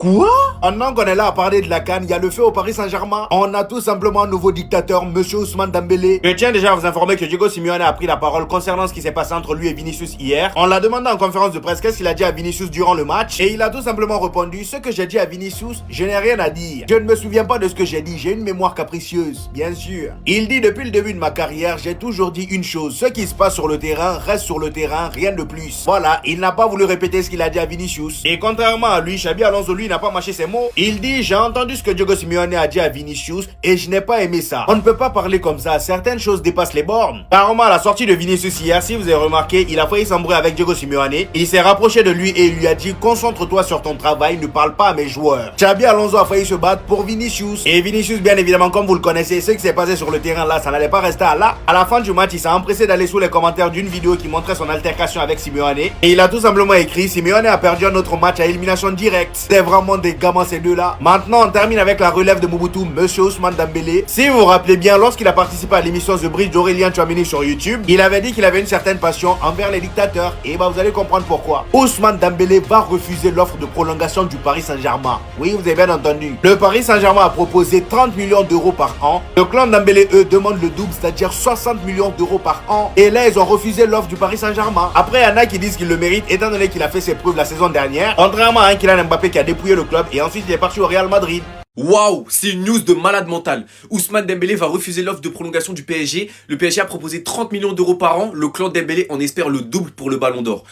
Quoi? Maintenant qu'on est là à parler de la CAN, il y a le feu au Paris Saint-Germain. On a tout simplement un nouveau dictateur, Monsieur Ousmane Dembélé. Je tiens déjà à vous informer que Diego Simeone a pris la parole concernant ce qui s'est passé entre lui et Vinicius hier. On l'a demandé en conférence de presse qu'est-ce qu'il a dit à Vinicius durant le match. Et il a tout simplement répondu: ce que j'ai dit à Vinicius, je n'ai rien à dire. Je ne me souviens pas de ce que j'ai dit, j'ai une mémoire capricieuse, bien sûr. Il dit: depuis le début de ma carrière, j'ai toujours dit une chose: ce qui se passe sur le terrain reste sur le terrain, rien de plus. Voilà, il n'a pas voulu répéter ce qu'il a dit à Vinicius. Et contrairement à lui, Xabi Alonso, lui, n'a pas mâché ses mots. Il dit: j'ai entendu ce que Diego Simeone a dit à Vinicius et je n'ai pas aimé ça. On ne peut pas parler comme ça, certaines choses dépassent les bornes. Apparemment, à la sortie de Vinicius hier, si vous avez remarqué, il a failli s'embrouiller avec Diego Simeone. Il s'est rapproché de lui et il lui a dit: concentre-toi sur ton travail, ne parle pas à mes joueurs. Xabi Alonso a failli se battre pour Vinicius. Et Vinicius, bien évidemment, comme vous le connaissez, ce qui s'est passé sur le terrain là, ça n'allait pas rester à là. À la fin du match, il s'est empressé d'aller sous les commentaires d'une vidéo qui montrait son altercation avec Simeone. Et il a tout simplement écrit: Simeone a perdu un autre match à élimination directe. C'est vraiment des gamins ces deux-là. Maintenant, on termine avec la relève de Mobutu, Monsieur Ousmane Dembélé. Si vous vous rappelez bien, lorsqu'il a participé à l'émission The Bridge d'Aurélien Tchouameni sur YouTube, il avait dit qu'il avait une certaine passion envers les dictateurs. Et bah, vous allez comprendre pourquoi. Ousmane Dembélé va refuser l'offre de prolongation du Paris Saint-Germain. Oui, vous avez bien entendu. Le Paris Saint-Germain a proposé 30 millions d'euros par an. Le clan Dembélé, eux, demande le double, c'est-à-dire 60 millions d'euros par an. Et là, ils ont refusé l'offre du Paris Saint-Germain. Après, il y en a qui disent qu'il le mérite, étant donné qu'il a fait ses preuves la saison dernière. Contrairement à Kylian Mbappé qui a dépouillé le club et ensuite il est parti au Real Madrid. Waouh, c'est une news de malade mental. Ousmane Dembélé va refuser l'offre de prolongation du PSG. Le PSG a proposé 30 millions d'euros par an. Le clan Dembélé en espère le double pour le Ballon d'Or.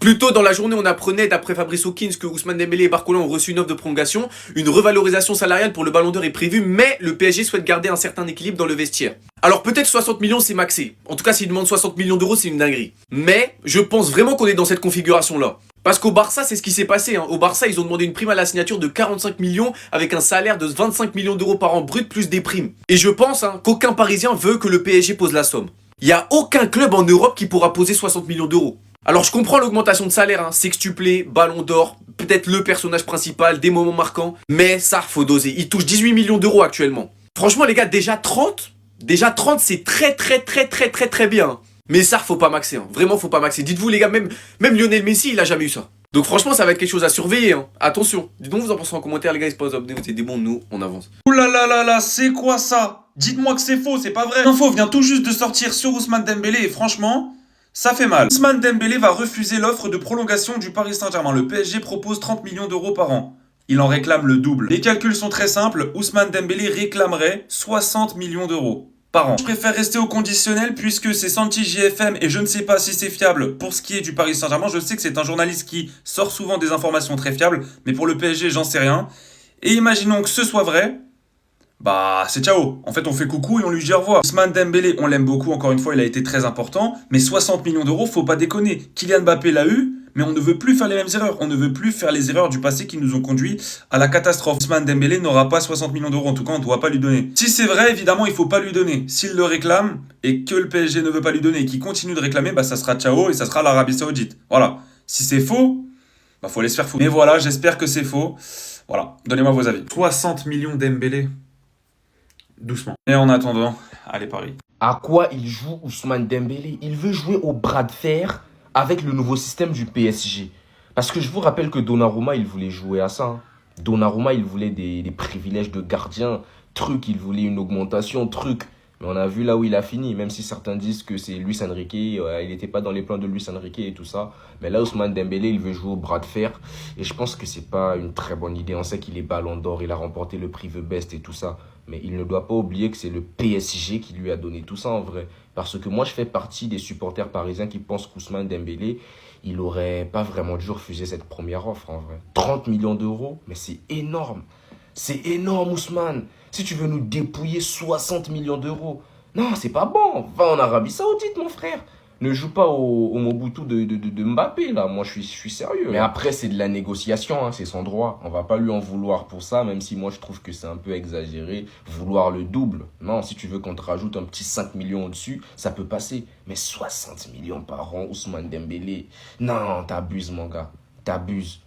Plus tôt dans la journée, on apprenait d'après Fabrice Hawkins que Ousmane Dembélé et Barcola ont reçu une offre de prolongation. Une revalorisation salariale pour le Ballon d'Or est prévue, mais le PSG souhaite garder un certain équilibre dans le vestiaire. Alors peut-être 60 millions c'est maxé. En tout cas, s'il demande 60 millions d'euros, c'est une dinguerie. Mais je pense vraiment qu'on est dans cette configuration-là. Parce qu'au Barça, c'est ce qui s'est passé. Au Barça, ils ont demandé une prime à la signature de 45 millions avec un salaire de 25 millions d'euros par an brut plus des primes. Et je pense qu'aucun Parisien veut que le PSG pose la somme. Il n'y a aucun club en Europe qui pourra poser 60 millions d'euros. Alors je comprends l'augmentation de salaire, sextuplé, Ballon d'Or, peut-être le personnage principal, des moments marquants, mais ça, faut doser. Il touche 18 millions d'euros actuellement. Franchement les gars, déjà 30 c'est très bien. Mais ça, faut pas maxer, vraiment faut pas maxer. Dites-vous les gars, même Lionel Messi, il a jamais eu ça. Donc franchement, ça va être quelque chose à surveiller, Attention. Dites-donc vous en pensez en commentaire les gars, vous êtes des bons, nous, on avance. Ouh là là là là, c'est quoi ça? Dites-moi que c'est faux, c'est pas vrai. L'info vient tout juste de sortir sur Ousmane Dembélé et franchement, ça fait mal. Ousmane Dembélé va refuser l'offre de prolongation du Paris Saint-Germain. Le PSG propose 30 millions d'euros par an. Il en réclame le double. Les calculs sont très simples, Ousmane Dembélé réclamerait 60 millions d'euros par an. Je préfère rester au conditionnel puisque c'est Santi JFM et je ne sais pas si c'est fiable pour ce qui est du Paris Saint-Germain. Je sais que c'est un journaliste qui sort souvent des informations très fiables, mais pour le PSG, j'en sais rien. Et imaginons que ce soit vrai, bah c'est ciao. En fait, on fait coucou et on lui dit au revoir. Ousmane Dembélé, on l'aime beaucoup, encore une fois, il a été très important, mais 60 millions d'euros, faut pas déconner. Kylian Mbappé l'a eu, mais on ne veut plus faire les mêmes erreurs. On ne veut plus faire les erreurs du passé qui nous ont conduit à la catastrophe. Ousmane Dembélé n'aura pas 60 millions d'euros, en tout cas, on ne doit pas lui donner. Si c'est vrai, évidemment, il faut pas lui donner. S'il le réclame et que le PSG ne veut pas lui donner et qu'il continue de réclamer, bah ça sera ciao et ça sera l'Arabie Saoudite. Voilà. Si c'est faux, bah faut aller se faire foutre. Mais voilà, j'espère que c'est faux. Voilà, donnez-moi vos avis. 60 millions Dembélé. Doucement. Et en attendant, allez Paris. À quoi il joue Ousmane Dembélé? Il veut jouer au bras de fer avec le nouveau système du PSG. Parce que je vous rappelle que Donnarumma, il voulait jouer à ça. Donnarumma, il voulait des privilèges de gardien. Truc, il voulait une augmentation. Truc. Mais on a vu là où il a fini. Même si certains disent que c'est Luis Enrique. Il n'était pas dans les plans de Luis Enrique et tout ça. Mais là, Ousmane Dembélé, il veut jouer au bras de fer. Et je pense que c'est pas une très bonne idée. On sait qu'il est Ballon d'Or. Il a remporté le prix The Best et tout ça. Mais il ne doit pas oublier que c'est le PSG qui lui a donné tout ça en vrai. Parce que moi, je fais partie des supporters parisiens qui pensent qu'Ousmane Dembélé, il aurait pas vraiment dû refuser cette première offre en vrai. 30 millions d'euros, mais c'est énorme. C'est énorme, Ousmane. Si tu veux nous dépouiller 60 millions d'euros. Non, c'est pas bon. Va en Arabie Saoudite, mon frère. Ne joue pas au Mobutu de Mbappé, là. Moi, je suis sérieux. Mais après, c'est de la négociation, c'est son droit. On va pas lui en vouloir pour ça, même si moi, je trouve que c'est un peu exagéré. Vouloir le double. Non, si tu veux qu'on te rajoute un petit 5 millions au-dessus, ça peut passer. Mais 60 millions par an, Ousmane Dembélé. Non, t'abuses, mon gars. T'abuses.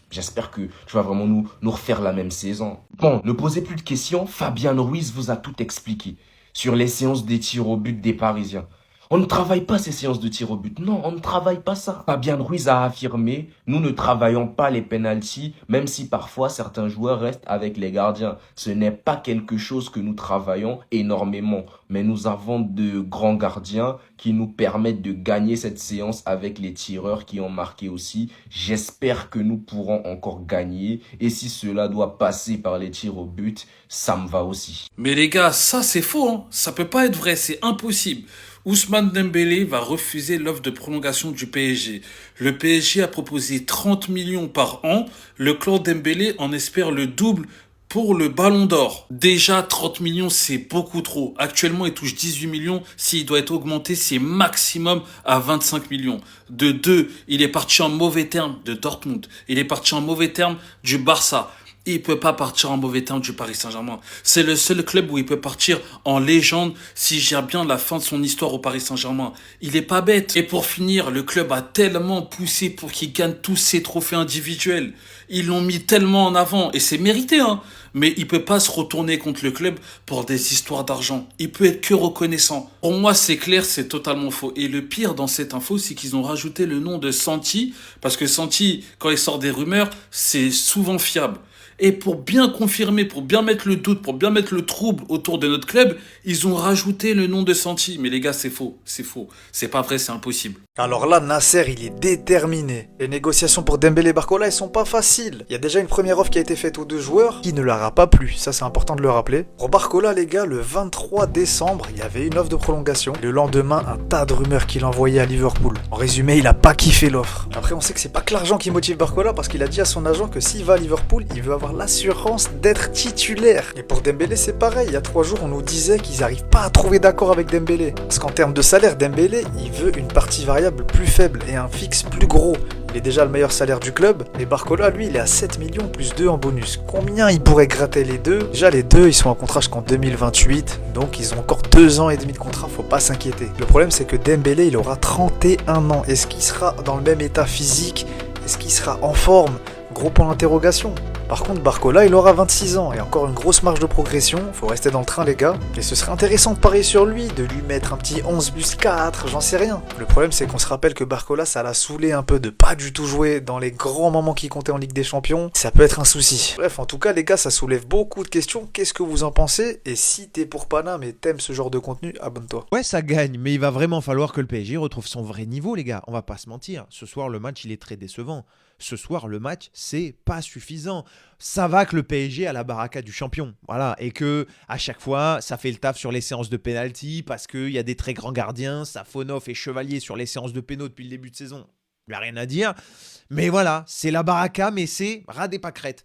J'espère que tu vas vraiment nous refaire la même saison. Bon, ne posez plus de questions. Fabien Ruiz vous a tout expliqué sur les séances des tirs au but des Parisiens. On ne travaille pas ces séances de tir au but. Non, on ne travaille pas ça. Fabien Ruiz a affirmé, nous ne travaillons pas les pénaltys, même si parfois certains joueurs restent avec les gardiens. Ce n'est pas quelque chose que nous travaillons énormément, mais nous avons de grands gardiens qui nous permettent de gagner cette séance avec les tireurs qui ont marqué aussi. J'espère que nous pourrons encore gagner, et si cela doit passer par les tirs au but, ça me va aussi. Mais les gars, ça c'est faux, hein. Ça peut pas être vrai, c'est impossible. Ousmane Dembélé va refuser l'offre de prolongation du PSG. Le PSG a proposé 30 millions par an. Le clan Dembélé en espère le double pour le Ballon d'Or. Déjà, 30 millions, c'est beaucoup trop. Actuellement, il touche 18 millions. S'il doit être augmenté, c'est maximum à 25 millions. De deux, il est parti en mauvais terme de Dortmund. Il est parti en mauvais terme du Barça. Il peut pas partir en mauvais temps du Paris Saint-Germain. C'est le seul club où il peut partir en légende s'il gère bien la fin de son histoire au Paris Saint-Germain. Il est pas bête. Et pour finir, le club a tellement poussé pour qu'il gagne tous ses trophées individuels. Ils l'ont mis tellement en avant et c'est mérité, hein. Mais il peut pas se retourner contre le club pour des histoires d'argent. Il peut être que reconnaissant. Pour moi, c'est clair, c'est totalement faux. Et le pire dans cette info, c'est qu'ils ont rajouté le nom de Santi, parce que Santi, quand il sort des rumeurs, c'est souvent fiable. Et pour bien confirmer, pour bien mettre le doute, pour bien mettre le trouble autour de notre club, ils ont rajouté le nom de Santi. Mais les gars, c'est faux, c'est faux. C'est pas vrai, c'est impossible. Alors là, Nasser, il est déterminé. Les négociations pour Dembélé et Barcola, elles sont pas faciles. Il y a déjà une première offre qui a été faite aux deux joueurs qui ne leur a pas plu. Ça, c'est important de le rappeler. Pour Barcola, les gars, le 23 décembre, il y avait une offre de prolongation. Le lendemain, un tas de rumeurs qu'il envoyait à Liverpool. En résumé, il a pas kiffé l'offre. Après, on sait que c'est pas que l'argent qui motive Barcola parce qu'il a dit à son agent que s'il va à Liverpool, il veut avoir l'assurance d'être titulaire. Et pour Dembélé, c'est pareil. Il y a 3 jours, on nous disait qu'ils n'arrivent pas à trouver d'accord avec Dembélé. Parce qu'en termes de salaire, Dembélé, il veut une partie variable plus faible et un fixe plus gros. Il est déjà le meilleur salaire du club. Et Barcola, lui, il est à 7 millions plus 2 en bonus. Combien il pourrait gratter les deux? Déjà, les deux, ils sont en contrat jusqu'en 2028. Donc, ils ont encore 2 ans et demi de contrat. Faut pas s'inquiéter. Le problème, c'est que Dembélé, il aura 31 ans. Est-ce qu'il sera dans le même état physique? Est-ce qu'il sera en forme? Gros point d'interrogation. Par contre, Barcola, il aura 26 ans et encore une grosse marge de progression. Faut rester dans le train, les gars. Et ce serait intéressant de parier sur lui, de lui mettre un petit 11 plus 4, j'en sais rien. Le problème, c'est qu'on se rappelle que Barcola, ça l'a saoulé un peu de pas du tout jouer dans les grands moments qui comptaient en Ligue des Champions. Ça peut être un souci. Bref, en tout cas, les gars, ça soulève beaucoup de questions. Qu'est-ce que vous en pensez? Et si t'es pour Paname et t'aimes ce genre de contenu, abonne-toi. Ouais, ça gagne, mais il va vraiment falloir que le PSG retrouve son vrai niveau, les gars. On va pas se mentir. Ce soir, le match, il est très décevant. Ce soir, le match, c'est pas suffisant. Ça va que le PSG a la baraka du champion. Voilà. Et que à chaque fois, ça fait le taf sur les séances de pénalty parce qu'il y a des très grands gardiens. Safonov et Chevalier sur les séances de pénaux depuis le début de saison. Il n'y a rien à dire. Mais voilà, c'est la baraka, mais c'est ras des pâquerettes.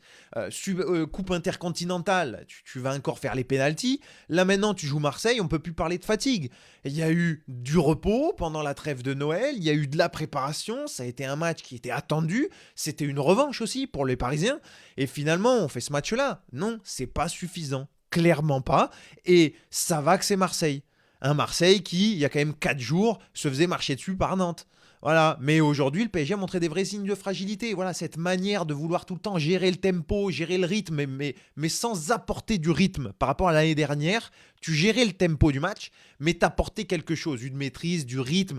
Coupe intercontinentale, tu vas encore faire les pénaltys. Là maintenant, tu joues Marseille, on ne peut plus parler de fatigue. Il y a eu du repos pendant la trêve de Noël, il y a eu de la préparation, ça a été un match qui était attendu. C'était une revanche aussi pour les Parisiens. Et finalement, on fait ce match-là. Non, c'est pas suffisant. Clairement pas. Et ça va que c'est Marseille. Un Marseille qui, il y a quand même 4 jours, se faisait marcher dessus par Nantes. Voilà, mais aujourd'hui, le PSG a montré des vrais signes de fragilité. Voilà, cette manière de vouloir tout le temps gérer le tempo, gérer le rythme, mais sans apporter du rythme. Par rapport à l'année dernière, tu gérais le tempo du match, mais t'apportais quelque chose, une maîtrise, du rythme.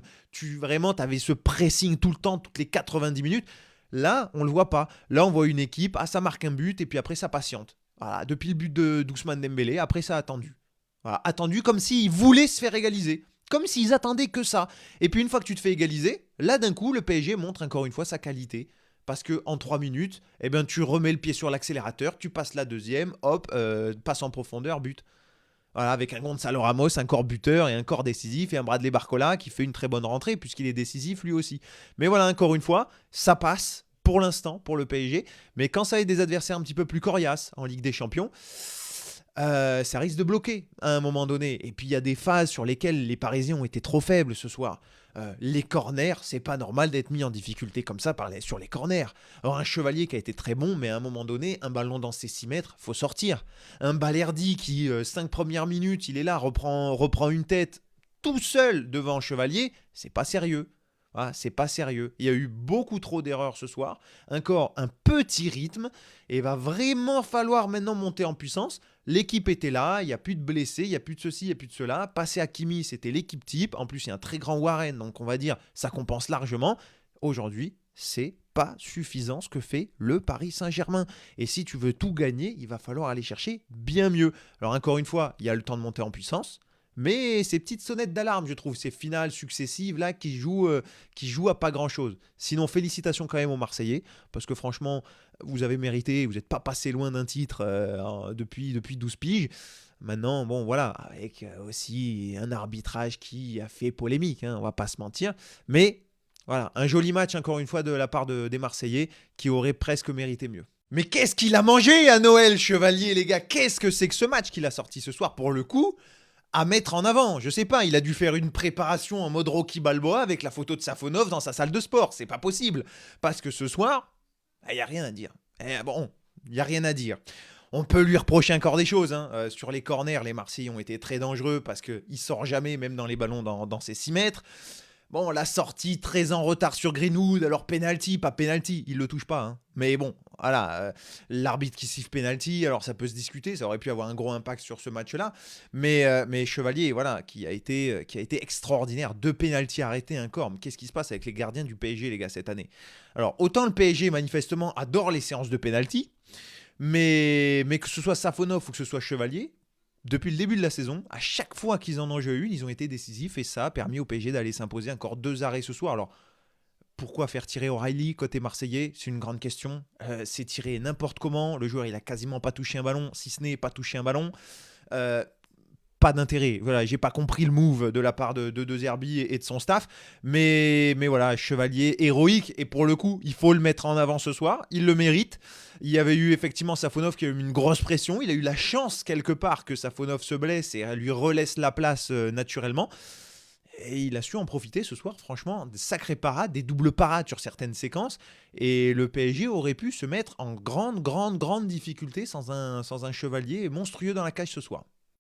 T'avais ce pressing tout le temps, toutes les 90 minutes. Là, on le voit pas. Là, on voit une équipe, ça marque un but, et puis après, ça patiente. Voilà, depuis le but d'Ousmane Dembélé, après, ça a attendu. Voilà, attendu comme s'ils voulaient se faire égaliser. Comme s'ils attendaient que ça. Et puis une fois que tu te fais égaliser, là d'un coup, le PSG montre encore une fois sa qualité. Parce qu'en 3 minutes, tu remets le pied sur l'accélérateur, tu passes la deuxième, hop, passe en profondeur, but. Voilà, avec un Gonzalo Ramos, un corps buteur et un corps décisif, et un Bradley Barcola qui fait une très bonne rentrée, puisqu'il est décisif lui aussi. Mais voilà, encore une fois, ça passe pour l'instant pour le PSG. Mais quand ça a des adversaires un petit peu plus coriaces en Ligue des Champions, ça risque de bloquer à un moment donné. Et puis il y a des phases sur lesquelles les Parisiens ont été trop faibles ce soir. Les corners, c'est pas normal d'être mis en difficulté comme ça sur les corners. Alors un Chevalier qui a été très bon, mais à un moment donné, un ballon dans ses 6 mètres, faut sortir. Un Balerdi qui, 5 premières minutes, il est là, reprend une tête tout seul devant un Chevalier, c'est pas sérieux. Ah, c'est pas sérieux. Il y a eu beaucoup trop d'erreurs ce soir. Encore un petit rythme. Et il va vraiment falloir maintenant monter en puissance. L'équipe était là. Il n'y a plus de blessés. Il n'y a plus de ceci, il n'y a plus de cela. Passer Hakimi, c'était l'équipe type. En plus, il y a un très grand Warren. Donc, on va dire, ça compense largement. Aujourd'hui, c'est pas suffisant ce que fait le Paris Saint-Germain. Et si tu veux tout gagner, il va falloir aller chercher bien mieux. Alors, encore une fois, il y a le temps de monter en puissance. Mais ces petites sonnettes d'alarme, je trouve, ces finales successives là qui jouent à pas grand-chose. Sinon, félicitations quand même aux Marseillais, parce que franchement, vous avez mérité, vous n'êtes pas passé loin d'un titre depuis 12 piges. Maintenant, bon voilà, avec aussi un arbitrage qui a fait polémique, hein, on va pas se mentir. Mais voilà, un joli match encore une fois de la part des Marseillais qui auraient presque mérité mieux. Mais qu'est-ce qu'il a mangé à Noël, Chevalier, les gars? Qu'est-ce que c'est que ce match qu'il a sorti ce soir pour le coup? À mettre en avant, je sais pas, il a dû faire une préparation en mode Rocky Balboa avec la photo de Safonov dans sa salle de sport, c'est pas possible. Parce que ce soir, il n'y a rien à dire. Bon, il n'y a rien à dire. On peut lui reprocher encore des choses. Hein. Sur les corners, les Marseillais ont été très dangereux parce qu'il ne sort jamais, même dans les ballons dans ses 6 mètres. Bon, la sortie très en retard sur Greenwood, alors penalty, pas penalty, il le touche pas. Hein. Mais bon, voilà, l'arbitre qui siffle penalty, alors ça peut se discuter, ça aurait pu avoir un gros impact sur ce match-là. Mais Chevalier, voilà, qui a été extraordinaire. 2 penaltys arrêtés, un corps. Mais qu'est-ce qui se passe avec les gardiens du PSG, les gars, cette année? Alors, autant le PSG, manifestement, adore les séances de penalty, mais que ce soit Safonov ou que ce soit Chevalier, depuis le début de la saison, à chaque fois qu'ils en ont joué une, ils ont été décisifs et ça a permis au PSG d'aller s'imposer. Encore 2 arrêts ce soir. Alors, pourquoi faire tirer O'Reilly côté marseillais? C'est une grande question. C'est tiré n'importe comment. Le joueur, il a quasiment pas touché un ballon, si ce n'est pas touché un ballon. Pas d'intérêt. Voilà, j'ai pas compris le move de la part de De Zerbi et de son staff. Mais voilà, Chevalier héroïque. Et pour le coup, il faut le mettre en avant ce soir. Il le mérite. Il y avait eu effectivement Safonov qui a eu une grosse pression. Il a eu la chance quelque part que Safonov se blesse et lui relaisse la place naturellement. Et il a su en profiter ce soir, franchement, des sacrées parades, des doubles parades sur certaines séquences. Et le PSG aurait pu se mettre en grande difficulté sans un Chevalier monstrueux dans la cage ce soir.